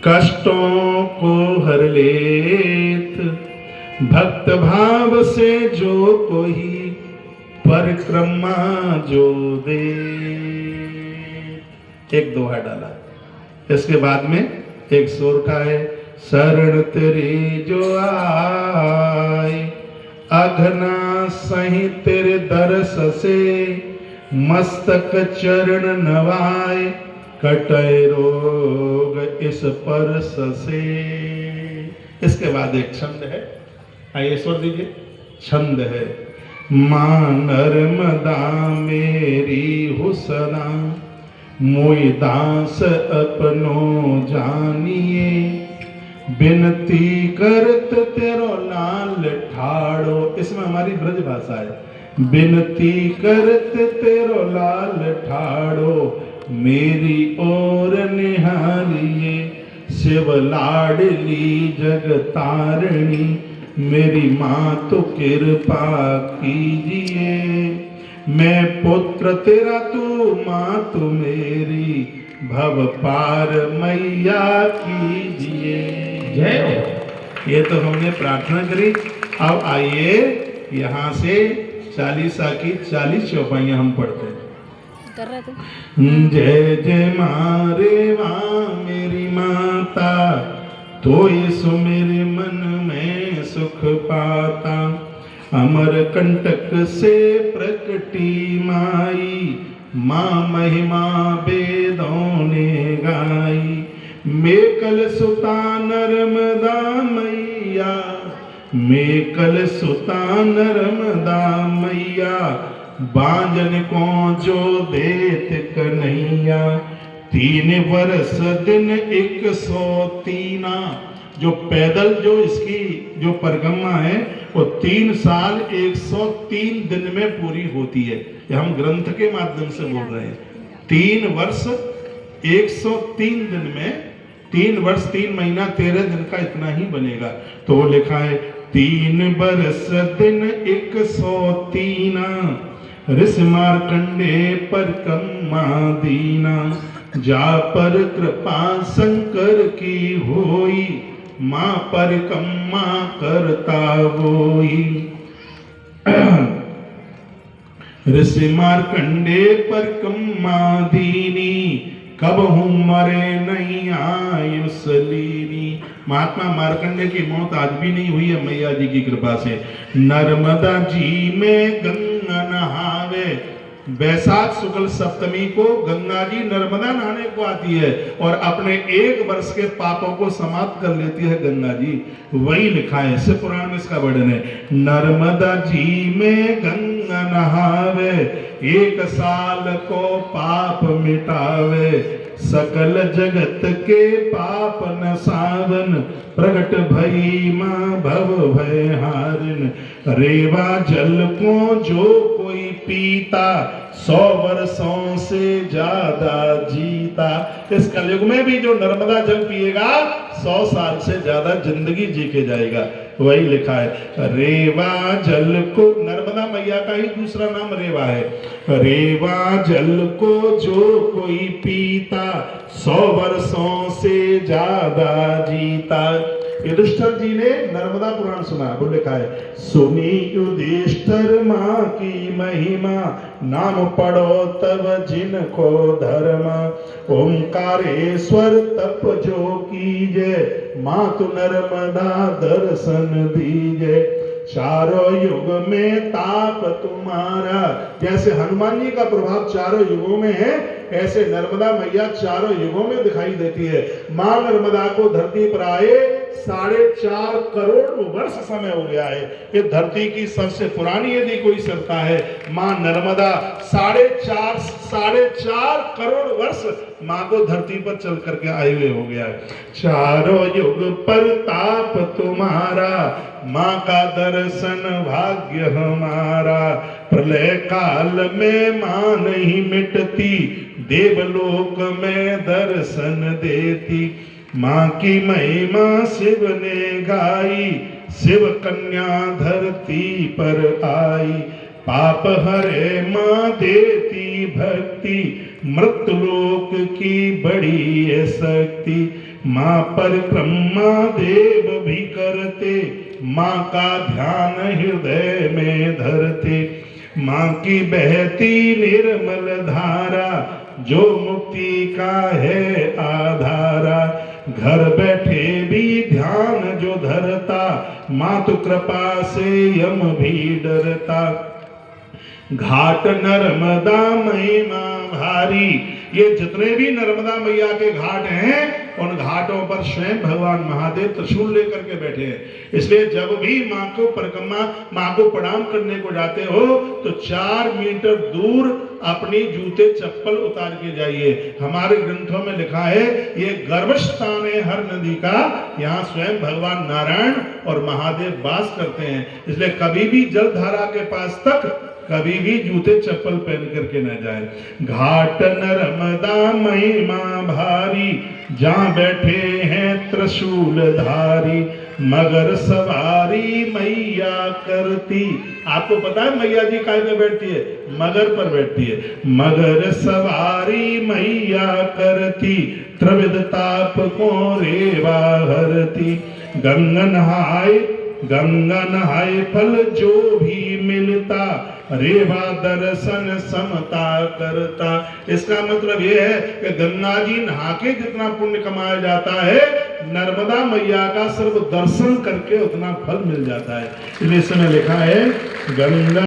कष्टों को हर लेत भक्त भाव से जो कोई परिक्रमा जो दे। एक दोहा डाला, इसके बाद में एक सुर उठाए, शरण तेरी जो आए अघना सही तेरे दर्श से मस्तक चरण नवाए कटय रोग इस परस से। इसके बाद एक छंद है, आइए स्वर दीजिए। छंद है, मां नर्मदा मेरी हुसना मोई दास अपनो जानिए बिनती करत तेरो लाल ठाड़ो। इसमें हमारी ब्रज भाषा है। बिनती करत तेरो लाल ठाड़ो मेरी ओर निहारिए शिव लाडली जगतारणी मेरी माँ तो कृपा कीजिए। मैं पुत्र तेरा तू माँ तू मेरी भव पार मैया कीजिए। जय। ये तो हमने प्रार्थना करी। अब आइए यहाँ से चालीसा की 40 चौपाइयाँ हम पढ़ते हैं। कर रहा तू। जय जय मारे माँ मेरी माता तो ये सुमेरे मन में सुख पाता अमर कंटक से प्रकटी माई माँ महिमा वेदों ने गाई। मेकल सुता नर्मदा मैया मेकल सुता नर्मदा मैया बांजन को जो देत कन्हैया। 3 वर्ष दिन 103 जो पैदल जो इसकी जो परिक्रमा है वो 3 साल 103 दिन में पूरी होती है। ये हम ग्रंथ के माध्यम से बोल रहे हैं। 3 वर्ष 103 दिन में 3 वर्ष 3 महीना 13 दिन का इतना ही बनेगा। तो वो लिखा है 3 वर्ष दिन 103 ऋषि मार्कंडे परिक्रमा दीना जा पर कृपा शंकर की होई माँ परिक्रमा करता वोई। ऋषि मार्कंडे परिक्रमा दीनी कब हूँ मरे नहीं आयुष लीनी। महात्मा मार्कंडे की मौत आज भी नहीं हुई है मैया जी की कृपा से। नर्मदा जी में गंगा नहावे वैशाख शुक्ल सप्तमी को गंगा जी नर्मदा नहाने को आती है और अपने 1 वर्ष के पापों को समाप्त कर लेती है गंगा जी। वही लिखा है शिव पुराण में, इसका वर्णन है। नर्मदा जी में गंगा नहावे 1 साल को पाप मिटावे सकल जगत के पाप नसावन प्रगट भई माँ भव भय हारिन। रेवा जल को जो कोई पीता 100 वर्षों से ज्यादा जीता। इस कलयुग में भी जो नर्मदा जल पिएगा 100 साल से ज्यादा जिंदगी जी के जाएगा। वही लिखा है रेवा जल को, नर्मदा मैया का ही दूसरा नाम रेवा है। रेवा जल को जो कोई पीता 100 वर्षों से ज्यादा जीता। युधिष्ठिर जी ने नर्मदा पुराण सुना, वो लिखा है सुनी युधिष्ठिर माँ की महिमा नाम पढ़ो तब जिनको धर्मा। ओंकारेश्वर तप जो कीजे माँ तु नर्मदा दर्शन दीजे। चारों युग में ताप तुम्हारा, जैसे हनुमान जी का प्रभाव चारों युगों में है ऐसे नर्मदा मैया चारों युगों में दिखाई देती है। माँ नर्मदा को धरती पर आए 4.5 करोड़ वर्ष समय हो गया है। ये धरती की सबसे पुरानी यदि कोई सत्ता है माँ नर्मदा 4.5 करोड़ वर्ष माँ को धरती पर चल करके आए हुए हो गया है। चारों युग पर ताप तुम्हारा माँ का दर्शन भाग्य हमारा। प्रलय काल में माँ नहीं मिटती देवलोक में दर्शन देती। माँ की महिमा शिव ने गाई शिव कन्या धरती पर आई। पाप हरे माँ देती भक्ति, मृत्युलोक की बड़ी है शक्ति। माँ परिक्रमा देव भी करते, माँ का ध्यान हृदय में धरते। माँ की बहती निर्मल धारा, जो मुक्ति का है आधारा। घर बैठे भी ध्यान जो धरता, मातु कृपा से यम भी डरता। घाट नर्मदा महिमा भारी, ये जितने भी नर्मदा मैया के घाट हैं, उन घाटों पर स्वयं भगवान महादेव त्रिशूल लेकर के बैठे हैं। इसलिए जब भी माँ को परिक्रमा, माँ को प्रणाम करने को जाते हो तो 4 मीटर दूर अपनी जूते चप्पल उतार के जाइए। हमारे ग्रंथों में लिखा है ये गर्भस्थान है हर नदी का, यहाँ स्वयं भगवान नारायण और महादेव वास करते हैं। इसलिए कभी भी जलधारा के पास तक कभी भी जूते चप्पल पहन करके न जाए। घाट नर्मदा महिमा भारी, जहाँ बैठे हैं त्रिशूल धारी। मगर सवारी मैया करती, आपको पता है मैया जी काय पे बैठती है? मगर पर बैठती है। मगर सवारी मैया करती, त्रिविध ताप को रेवा हरती। गंगा नहाए फल जो भी मिलता, रेवा दर्शन समता करता। इसका मतलब यह है कि गंगा जी नहा के जितना पुण्य कमाया जाता है, नर्मदा मैया का सिर्फ दर्शन करके उतना फल मिल जाता है। इसलिए इसमें लिखा है गंगा